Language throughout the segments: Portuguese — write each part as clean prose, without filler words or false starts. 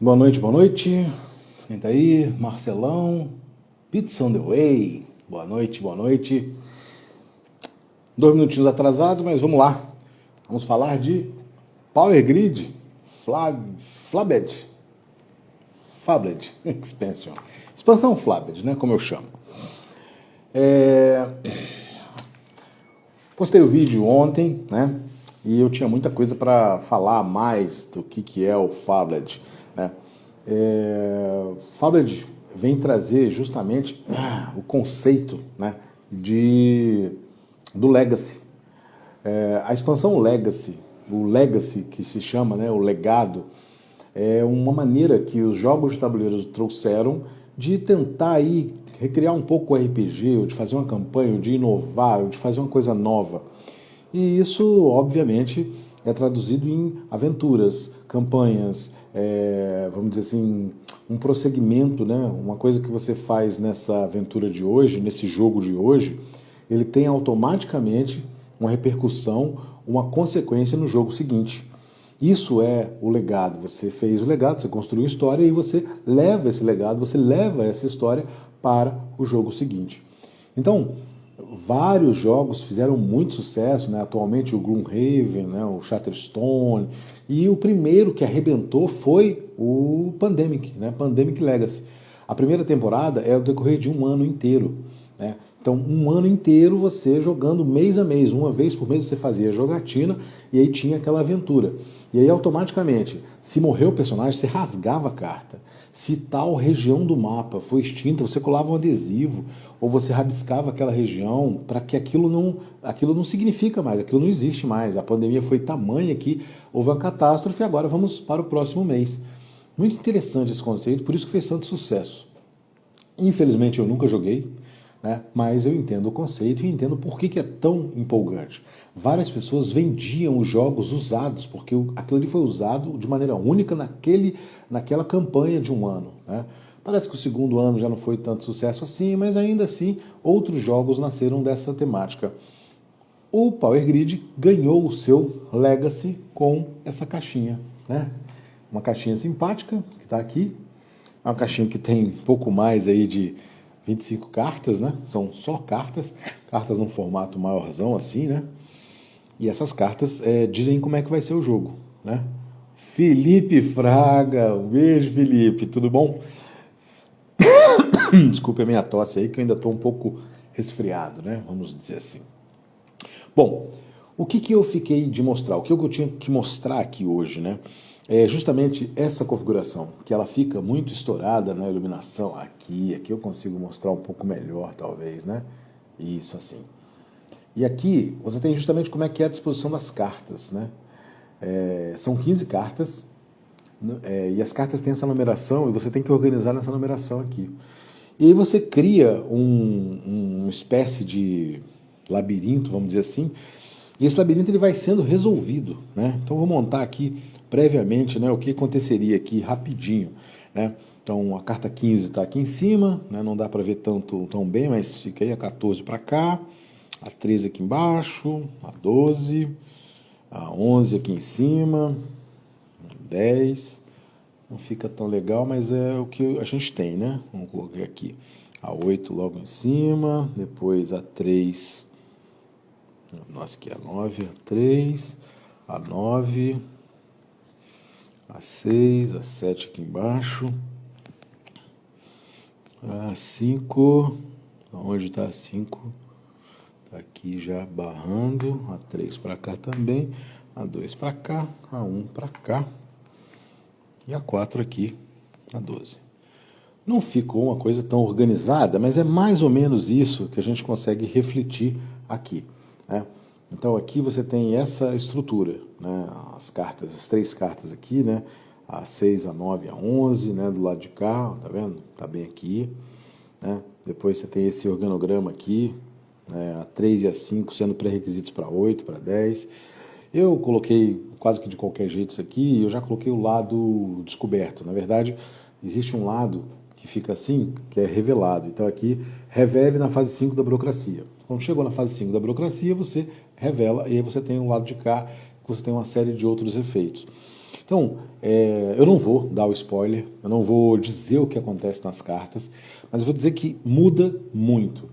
Boa noite, boa noite. Quem tá aí? Marcelão. Pizza on the way. Boa noite, boa noite. 2 minutinhos atrasado, mas vamos lá. Vamos falar de Power Grid Flabbed Expansion. Expansão Flabbed, né? Como eu chamo. Postei o vídeo ontem, né? E eu tinha muita coisa para falar mais do que é o Flabbed, né? Flabbed vem trazer justamente o conceito, né, do Legacy. A expansão Legacy, o Legacy que se chama, né, o legado, é uma maneira que os jogos de tabuleiros trouxeram de tentar aí recriar um pouco o RPG, ou de fazer uma campanha, ou de inovar, ou de fazer uma coisa nova. E isso, obviamente, é traduzido em aventuras, campanhas, vamos dizer assim, um prosseguimento, né? Uma coisa que você faz nessa aventura de hoje, nesse jogo de hoje, ele tem automaticamente uma repercussão, uma consequência no jogo seguinte. Isso é o legado. Você fez o legado, você construiu uma história e você leva esse legado, você leva essa história para o jogo seguinte. Então, vários jogos fizeram muito sucesso, né? Atualmente o Gloomhaven, né? O Shatterstone, e o primeiro que arrebentou foi o Pandemic, né? Pandemic Legacy. A primeira temporada é o decorrer de um ano inteiro, né? Então, um ano inteiro você jogando mês a mês, uma vez por mês você fazia jogatina e aí tinha aquela aventura. E aí automaticamente, se morreu o personagem, você rasgava a carta. Se tal região do mapa foi extinta, você colava um adesivo ou você rabiscava aquela região para que aquilo não significa mais, aquilo não existe mais. A pandemia foi tamanha que houve uma catástrofe e agora vamos para o próximo mês. Muito interessante esse conceito, por isso que fez tanto sucesso. Infelizmente eu nunca joguei, né? Mas eu entendo o conceito e entendo por que é tão empolgante. Várias pessoas vendiam os jogos usados, porque aquilo ali foi usado de maneira única naquela campanha de um ano, né? Parece que o segundo ano já não foi tanto sucesso assim, mas ainda assim outros jogos nasceram dessa temática. O Power Grid ganhou o seu Legacy com essa caixinha, né? Uma caixinha simpática que está aqui, uma caixinha que tem pouco mais aí de 25 cartas, né? São só cartas num formato maiorzão assim, né? E essas cartas dizem como é que vai ser o jogo, né? Felipe Fraga, um beijo, Felipe, tudo bom? Desculpe a minha tosse aí, que eu ainda estou um pouco resfriado, né? Vamos dizer assim. Bom, o que eu fiquei de mostrar? O que eu tinha que mostrar aqui hoje, né? É justamente essa configuração, que ela fica muito estourada na iluminação. Aqui eu consigo mostrar um pouco melhor, talvez, né? Isso assim. E aqui você tem justamente como é que é a disposição das cartas, né? São 15 cartas, e as cartas têm essa numeração, e você tem que organizar nessa numeração aqui. E aí você cria uma espécie de labirinto, vamos dizer assim, e esse labirinto ele vai sendo resolvido, né? Então eu vou montar aqui previamente, né, o que aconteceria aqui rapidinho, né? Então a carta 15 está aqui em cima, né? Não dá para ver tão bem, mas fica aí a 14 para cá, a 13 aqui embaixo, a 12, a 11 aqui em cima, a 10, não fica tão legal, mas é o que a gente tem, né? Vamos colocar aqui a 8 logo em cima, depois a 3, nossa, aqui a 9, a 3, a 9, a 6, a 7 aqui embaixo, a 5, onde está a 5? Está aqui já barrando, a 3 para cá também, a 2 para cá, a 1 para cá, e a 4 aqui, a 12. Não ficou uma coisa tão organizada, mas é mais ou menos isso que a gente consegue refletir aqui, né? Então aqui você tem essa estrutura, né? As 3 cartas aqui, né? A 6, a 9, a 11, né? Do lado de cá, tá vendo? Tá bem aqui, né? Depois você tem esse organograma aqui, né? A 3 e a 5 sendo pré-requisitos para 8, para 10. Eu coloquei quase que de qualquer jeito isso aqui, eu já coloquei o lado descoberto. Na verdade, existe um lado que fica assim, que é revelado. Então aqui, revele na fase 5 da burocracia. Quando chegou na fase 5 da burocracia, você revela, e aí você tem um lado de cá, que você tem uma série de outros efeitos. Então, eu não vou dar o spoiler, eu não vou dizer o que acontece nas cartas, mas eu vou dizer que muda muito.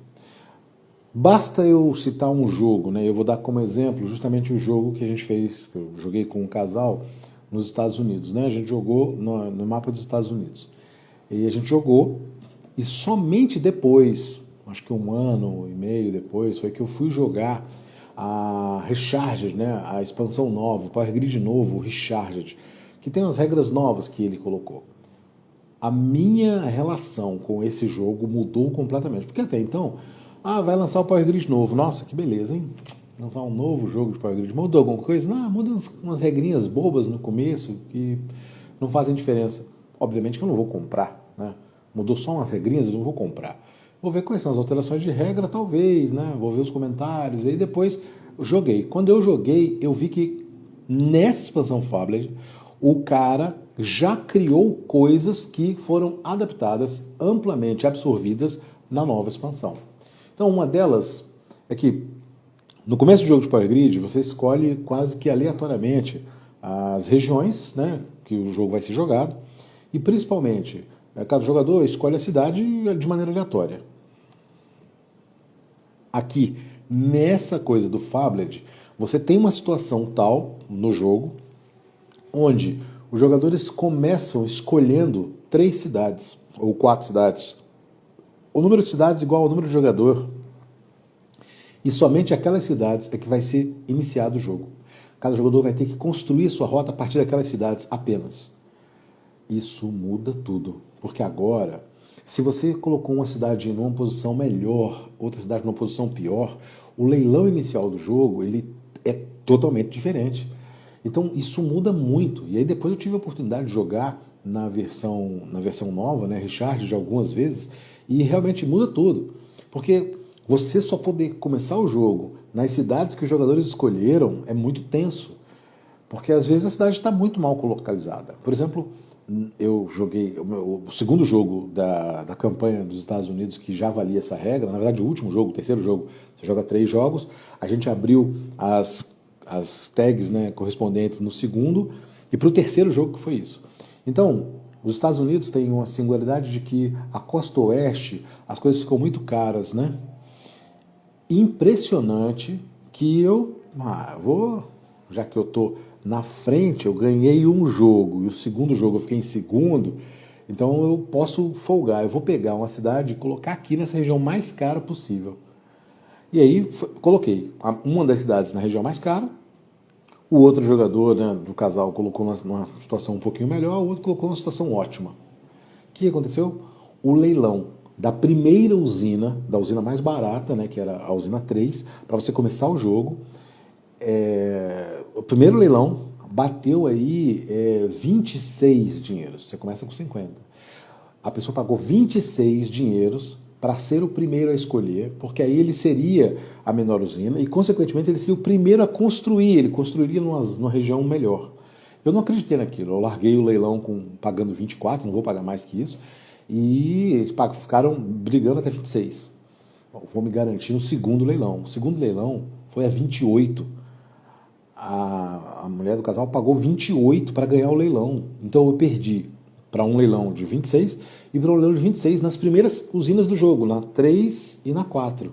Basta eu citar um jogo, né? Eu vou dar como exemplo justamente o jogo que a gente fez, que eu joguei com um casal nos Estados Unidos, né? A gente jogou no mapa dos Estados Unidos. E a gente jogou, e somente depois, acho que 1 ano e meio depois, foi que eu fui jogar a Recharged, né? A expansão nova, o Power Grid novo, o Recharged, que tem as regras novas que ele colocou. A minha relação com esse jogo mudou completamente, porque até então, vai lançar o Power Grid novo, nossa, que beleza, hein? Lançar um novo jogo de Power Grid, mudou alguma coisa? Não, muda umas regrinhas bobas no começo que não fazem diferença. Obviamente que eu não vou comprar, né? Mudou só umas regrinhas, eu não vou comprar. Vou ver quais são as alterações de regra, talvez, né? Vou ver os comentários, e aí depois joguei. Quando eu joguei, eu vi que nessa expansão Fablet, o cara já criou coisas que foram adaptadas, amplamente absorvidas na nova expansão. Então, uma delas é que no começo do jogo de Power Grid, você escolhe quase que aleatoriamente as regiões, né, que o jogo vai ser jogado, e principalmente, cada jogador escolhe a cidade de maneira aleatória. Aqui, nessa coisa do Fablet, você tem uma situação tal no jogo, onde os jogadores começam escolhendo 3 cidades, ou 4 cidades. O número de cidades igual ao número de jogador. E somente aquelas cidades é que vai ser iniciado o jogo. Cada jogador vai ter que construir sua rota a partir daquelas cidades apenas. Isso muda tudo. Porque agora, se você colocou uma cidade numa posição melhor, outra cidade numa posição pior, o leilão inicial do jogo ele é totalmente diferente. Então isso muda muito. E aí depois eu tive a oportunidade de jogar na versão nova, né, Recharged, algumas vezes, e realmente muda tudo. Porque você só poder começar o jogo nas cidades que os jogadores escolheram é muito tenso. Porque às vezes a cidade está muito mal localizada. Por exemplo, eu joguei o segundo jogo da campanha dos Estados Unidos que já valia essa regra, na verdade o último jogo, o terceiro jogo, você joga 3 jogos, a gente abriu as tags, né, correspondentes no segundo e para o terceiro jogo que foi isso. Então, os Estados Unidos têm uma singularidade de que a costa oeste, as coisas ficam muito caras, né? Impressionante que já que eu tô na frente, eu ganhei um jogo e o segundo jogo eu fiquei em segundo, então eu posso folgar, eu vou pegar uma cidade e colocar aqui nessa região mais cara possível. E aí coloquei uma das cidades na região mais cara, o outro jogador, né, do casal colocou numa situação um pouquinho melhor, o outro colocou numa situação ótima. O que aconteceu? O leilão da primeira usina, da usina mais barata, né, que era a usina 3, para você começar o jogo, o primeiro leilão bateu aí 26 dinheiros. Você começa com 50. A pessoa pagou 26 dinheiros para ser o primeiro a escolher, porque aí ele seria a menor usina e, consequentemente, ele seria o primeiro a construir, ele construiria numa região melhor. Eu não acreditei naquilo, eu larguei o leilão pagando 24, não vou pagar mais que isso, e eles ficaram brigando até 26. Bom, vou me garantir no segundo leilão. O segundo leilão foi a 28. A mulher do casal pagou 28 para ganhar o leilão. Então eu perdi para um leilão de 26 e para um leilão de 26 nas primeiras usinas do jogo, na 3 e na 4.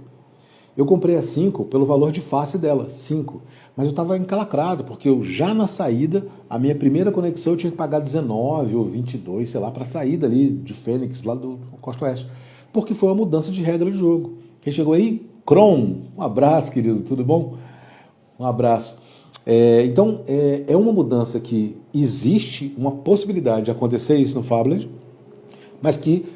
Eu comprei a 5 pelo valor de face dela, 5. Mas eu estava encalacrado, porque eu já na saída, a minha primeira conexão eu tinha que pagar 19 ou 22, sei lá, para a saída ali de Fênix, lá do Costa Oeste. Porque foi uma mudança de regra de jogo. Quem chegou aí? Kron. Um abraço, querido, tudo bom? Um abraço. Então, é uma mudança que existe uma possibilidade de acontecer isso no Fablet, mas que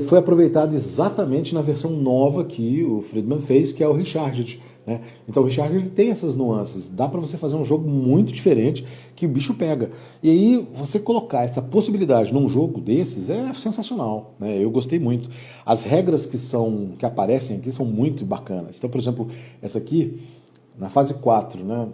foi aproveitada exatamente na versão nova que o Friedman fez, que é o Recharged. Né? Então o Recharged tem essas nuances, dá para você fazer um jogo muito diferente que o bicho pega. E aí você colocar essa possibilidade num jogo desses é sensacional, né? Eu gostei muito. As regras que aparecem aqui são muito bacanas. Então, por exemplo, essa aqui, na fase 4, né?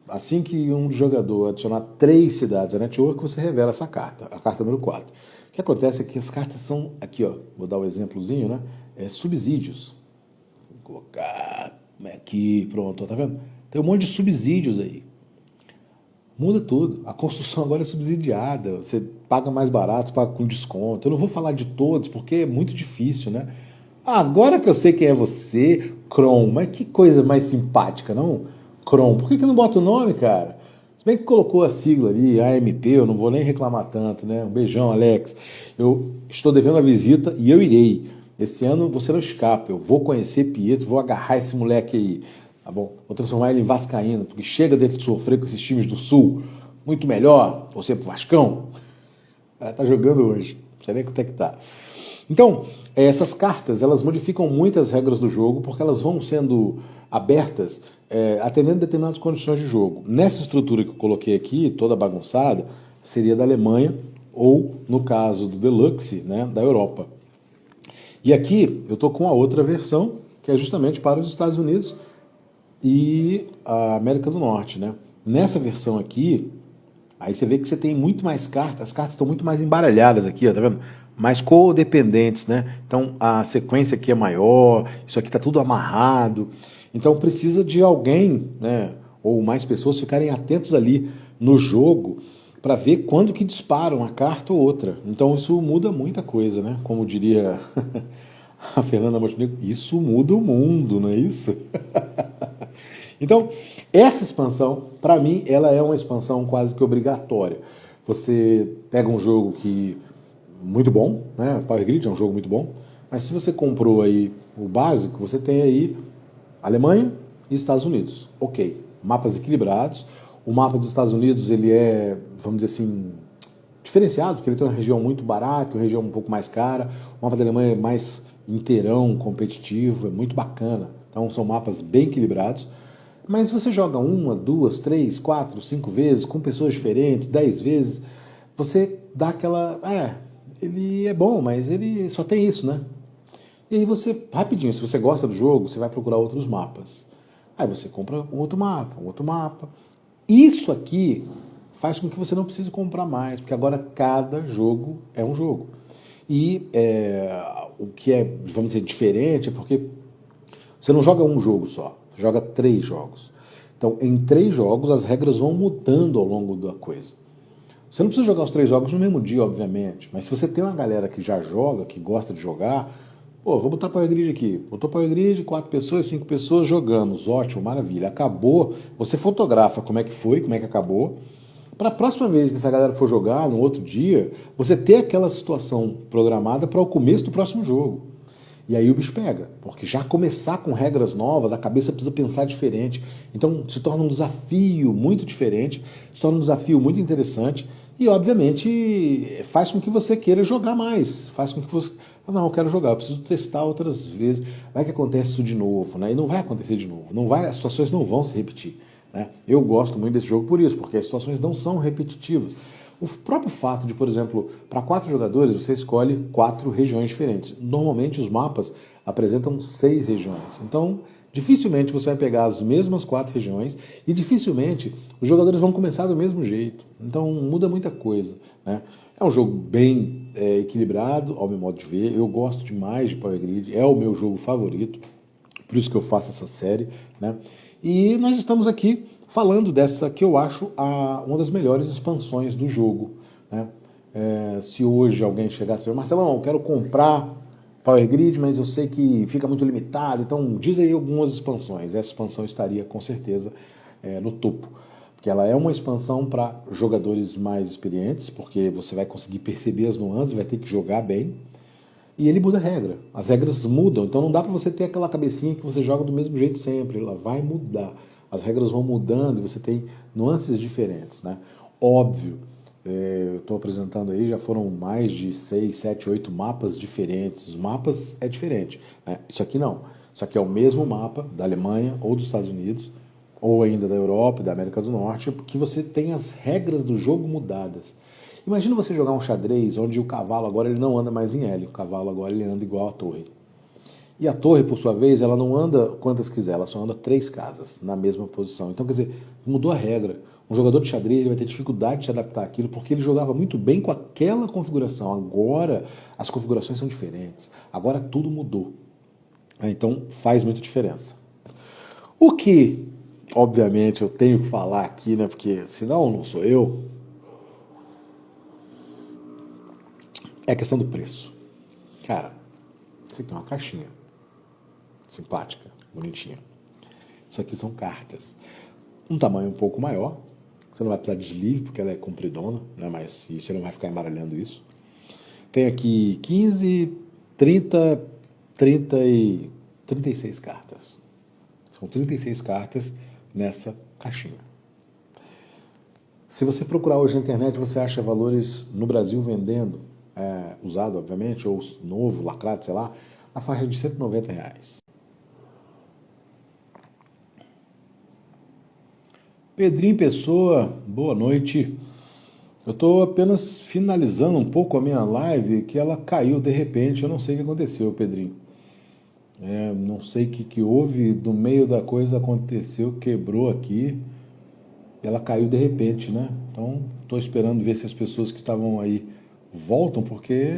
Assim que um jogador adicionar 3 cidades à network, você revela essa carta, a carta número 4. O que acontece é que as cartas são, aqui ó, vou dar um exemplozinho, né? Subsídios. Vou colocar aqui, pronto, tá vendo? Tem um monte de subsídios aí. Muda tudo. A construção agora é subsidiada, você paga mais barato, você paga com desconto. Eu não vou falar de todos, porque é muito difícil, né? Agora que eu sei quem é você, Kron, mas que coisa mais simpática, não? Kron, por que não bota o nome, cara? Se bem que colocou a sigla ali, AMP, eu não vou nem reclamar tanto, né? Um beijão, Alex. Eu estou devendo a visita e eu irei. Esse ano você não escapa, eu vou conhecer Pietro, vou agarrar esse moleque aí, tá bom? Vou transformar ele em vascaíno, porque chega dele de sofrer com esses times do Sul. Muito melhor, você pro Vascão. Ela tá jogando hoje, não sei nem quanto é que tá. Então, essas cartas, elas modificam muitas regras do jogo, porque elas vão sendo abertas atendendo determinadas condições de jogo. Nessa estrutura que eu coloquei aqui, toda bagunçada, seria da Alemanha, ou, no caso do Deluxe, né, da Europa. E aqui eu estou com a outra versão, que é justamente para os Estados Unidos e a América do Norte, né? Nessa versão aqui, aí você vê que você tem muito mais cartas, as cartas estão muito mais embaralhadas aqui, ó, tá vendo? Mais codependentes, né? Então a sequência aqui é maior, isso aqui está tudo amarrado. Então precisa de alguém, né? Ou mais pessoas ficarem atentos ali no jogo para ver quando que disparam uma carta ou outra. Então isso muda muita coisa, né? Como diria a Fernanda Montenegro, isso muda o mundo, não é isso? Então, essa expansão, para mim, ela é uma expansão quase que obrigatória. Você pega um jogo que muito bom, né? Power Grid é um jogo muito bom, mas se você comprou aí o básico, você tem aí Alemanha e Estados Unidos. Ok, mapas equilibrados. O mapa dos Estados Unidos, ele é, vamos dizer assim, diferenciado, porque ele tem uma região muito barata, uma região um pouco mais cara. O mapa da Alemanha é mais inteirão, competitivo, é muito bacana. Então são mapas bem equilibrados. Mas se você joga uma, duas, três, quatro, cinco vezes, com pessoas diferentes, 10 vezes, você dá aquela... ele é bom, mas ele só tem isso, né? E aí você, rapidinho, se você gosta do jogo, você vai procurar outros mapas. Aí você compra um outro mapa, um outro mapa. Isso aqui faz com que você não precise comprar mais, porque agora cada jogo é um jogo. E o que é, vamos dizer, diferente é porque você não joga um jogo só, você joga 3 jogos. Então, em 3 jogos, as regras vão mudando ao longo da coisa. Você não precisa jogar os 3 jogos no mesmo dia, obviamente, mas se você tem uma galera que já joga, que gosta de jogar, pô, vou botar Power Grid aqui. Botou Power Grid, 4 pessoas, 5 pessoas, jogamos. Ótimo, maravilha. Acabou, você fotografa como é que foi, como é que acabou. Para a próxima vez que essa galera for jogar, no outro dia, você ter aquela situação programada para o começo do próximo jogo. E aí o bicho pega, porque já começar com regras novas, a cabeça precisa pensar diferente. Então se torna um desafio muito diferente, se torna um desafio muito interessante e, obviamente, faz com que você queira jogar mais. Faz com que você... Não, eu quero jogar, eu preciso testar outras vezes. Vai que acontece isso de novo, né? E não vai acontecer de novo. Não vai, as situações não vão se repetir. Né? Eu gosto muito desse jogo por isso, porque as situações não são repetitivas. O próprio fato de, por exemplo, para 4 jogadores, você escolhe 4 regiões diferentes. Normalmente os mapas apresentam 6 regiões. Então, dificilmente você vai pegar as mesmas 4 regiões e dificilmente os jogadores vão começar do mesmo jeito. Então, muda muita coisa. Né? É um jogo bem equilibrado, ao meu modo de ver. Eu gosto demais de Power Grid, é o meu jogo favorito, por isso que eu faço essa série. Né? E nós estamos aqui falando dessa que eu acho uma das melhores expansões do jogo. Né? Se hoje alguém chegasse e falar, Marcelão, eu quero comprar Power Grid, mas eu sei que fica muito limitado, então diz aí algumas expansões. Essa expansão estaria com certeza no topo. Porque ela é uma expansão para jogadores mais experientes, porque você vai conseguir perceber as nuances, vai ter que jogar bem. E ele muda a regra. As regras mudam, então não dá para você ter aquela cabecinha que você joga do mesmo jeito sempre. Ela vai mudar. As regras vão mudando e você tem nuances diferentes. Né? Óbvio, eu estou apresentando aí, já foram mais de 6, 7, 8 mapas diferentes. Os mapas é diferente. Né? Isso aqui não. Isso aqui é o mesmo mapa da Alemanha ou dos Estados Unidos, ou ainda da Europa e da América do Norte, que você tem as regras do jogo mudadas. Imagina você jogar um xadrez onde o cavalo agora ele não anda mais em L, o cavalo agora ele anda igual à torre. E a torre, por sua vez, ela não anda quantas quiser, ela só anda 3 casas na mesma posição. Então, quer dizer, mudou a regra. Um jogador de xadrez ele vai ter dificuldade de se adaptar àquilo, porque ele jogava muito bem com aquela configuração. Agora, as configurações são diferentes. Agora, tudo mudou. Então, faz muita diferença. O que obviamente eu tenho que falar aqui, né? Porque senão não sou eu. É a questão do preço. Cara, isso aqui é uma caixinha. Simpática, bonitinha. Isso aqui são cartas. Um tamanho um pouco maior. Você não vai precisar de sleeve, porque ela é compridona, né? Mas você não vai ficar embaralhando isso. Tem aqui 15, 30, 30 e 36 cartas. São 36 cartas nessa caixinha. Se você procurar hoje na internet, você acha valores no Brasil vendendo, usado, obviamente, ou novo, lacrado, sei lá, na faixa de R$190. Pedrinho Pessoa, boa noite. Eu estou apenas finalizando um pouco a minha live, que ela caiu de repente. Eu não sei o que aconteceu, Pedrinho. Não sei o que houve, no meio da coisa aconteceu, quebrou aqui. Ela caiu de repente, né? Então, estou esperando ver se as pessoas que estavam aí voltam, porque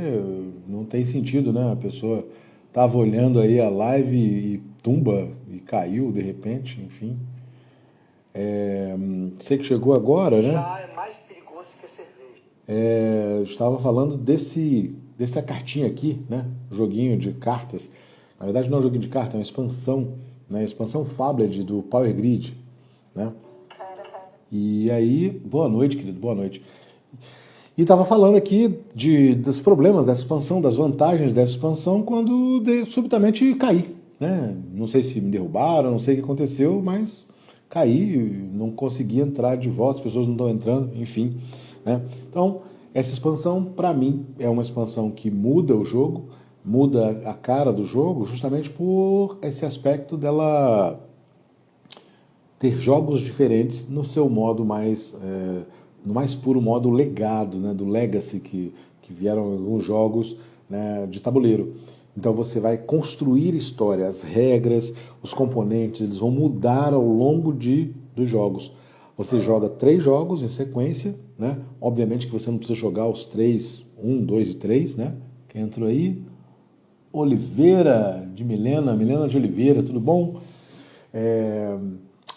não tem sentido, né? A pessoa estava olhando aí a live e tumba e caiu de repente, enfim. Sei que chegou agora, né? Já é mais perigoso que a cerveja. Estava falando dessa cartinha aqui, né? Joguinho de cartas. Na verdade, não é um joguinho de cartas, é uma expansão, né? Expansão Fablet do Power Grid, né? E aí, boa noite, querido, boa noite. E estava falando aqui dos problemas dessa expansão, das vantagens dessa expansão, quando subitamente caí, né? Não sei se me derrubaram, não sei o que aconteceu, mas caí, não consegui entrar de volta, as pessoas não estão entrando, enfim, né? Então, essa expansão, para mim, é uma expansão que muda o jogo, muda a cara do jogo, justamente por esse aspecto dela ter jogos diferentes no seu modo no mais puro modo legado, né, do Legacy, que vieram alguns jogos, né, de tabuleiro. Então você vai construir história, as regras, os componentes, eles vão mudar ao longo dos jogos. Você joga 3 jogos em sequência, né? Obviamente que você não precisa jogar os 3, 1, 2 e 3, né? Quem entrou aí? Oliveira de Milena de Oliveira, tudo bom?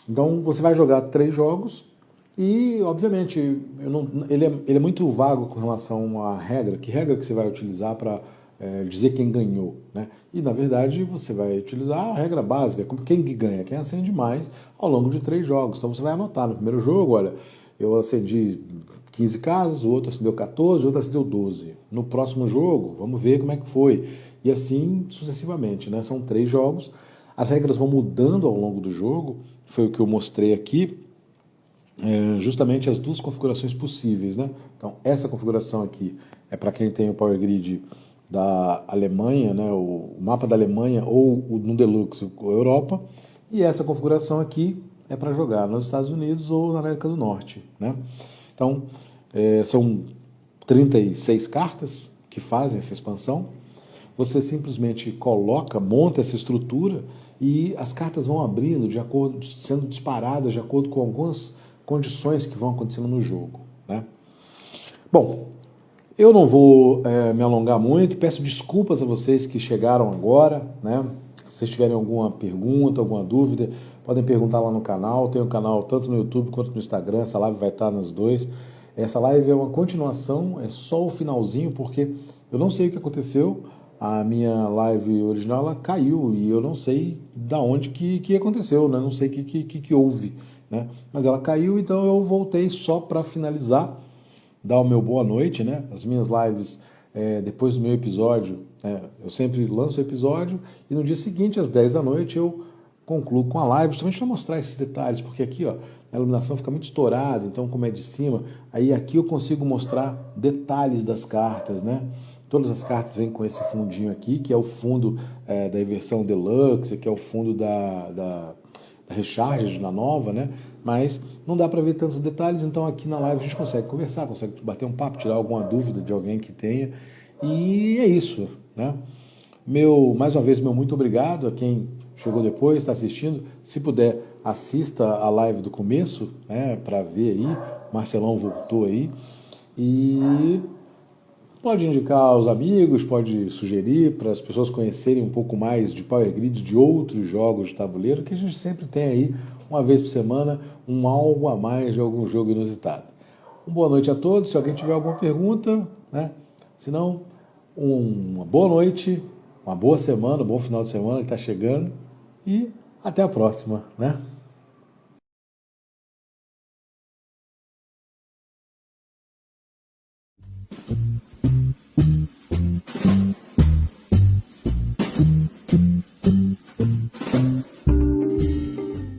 Então você vai jogar 3 jogos e, obviamente, ele é muito vago com relação à regra. Que regra que você vai utilizar para dizer quem ganhou, né? E, na verdade, você vai utilizar a regra básica, como quem ganha, quem acende mais ao longo de 3 jogos. Então você vai anotar no primeiro jogo, olha, eu acendi 15 casas, o outro acendeu 14, o outro acendeu 12. No próximo jogo, vamos ver como é que foi. E assim sucessivamente, né? São 3 jogos. As regras vão mudando ao longo do jogo, foi o que eu mostrei aqui, justamente as 2 configurações possíveis, né? Então, essa configuração aqui é para quem tem o Power Grid da Alemanha, né? O mapa da Alemanha ou no Deluxe, a Europa, e essa configuração aqui é para jogar nos Estados Unidos ou na América do Norte, né? Então, são 36 cartas que fazem essa expansão. Você simplesmente monta essa estrutura e as cartas vão abrindo de acordo, sendo disparadas de acordo com algumas condições que vão acontecendo no jogo, né? Bom, eu não vou me alongar muito, peço desculpas a vocês que chegaram agora, né? Se vocês tiverem alguma pergunta, alguma dúvida, podem perguntar lá no canal. Tem um canal tanto no YouTube quanto no Instagram, essa live vai estar nos 2. Essa live é uma continuação, é só o finalzinho, porque eu não sei o que aconteceu. A minha live original ela caiu e eu não sei da onde que aconteceu, né? Não sei o que houve, né? Mas ela caiu, então eu voltei só para finalizar, dar o meu boa noite, né? As minhas lives, depois do meu episódio, eu sempre lanço o episódio e no dia seguinte, às 10 da noite, eu concluo com a live, justamente para mostrar esses detalhes, porque aqui, ó, a iluminação fica muito estourada, então como é de cima, aí aqui eu consigo mostrar detalhes das cartas, né? Todas as cartas vêm com esse fundinho aqui, que é o fundo da versão Deluxe, que é o fundo da Recharge na nova, né? Mas não dá para ver tantos detalhes, então aqui na live a gente consegue conversar, consegue bater um papo, tirar alguma dúvida de alguém que tenha. E é isso, né? Mais uma vez, meu muito obrigado a quem chegou depois, está assistindo. Se puder, assista a live do começo, né? Para ver aí. Marcelão voltou aí. E Pode indicar aos amigos, pode sugerir para as pessoas conhecerem um pouco mais de Power Grid, de outros jogos de tabuleiro, que a gente sempre tem aí, uma vez por semana, um algo a mais de algum jogo inusitado. Uma boa noite a todos, se alguém tiver alguma pergunta, né? Se não, uma boa noite, uma boa semana, um bom final de semana que está chegando e até a próxima, né?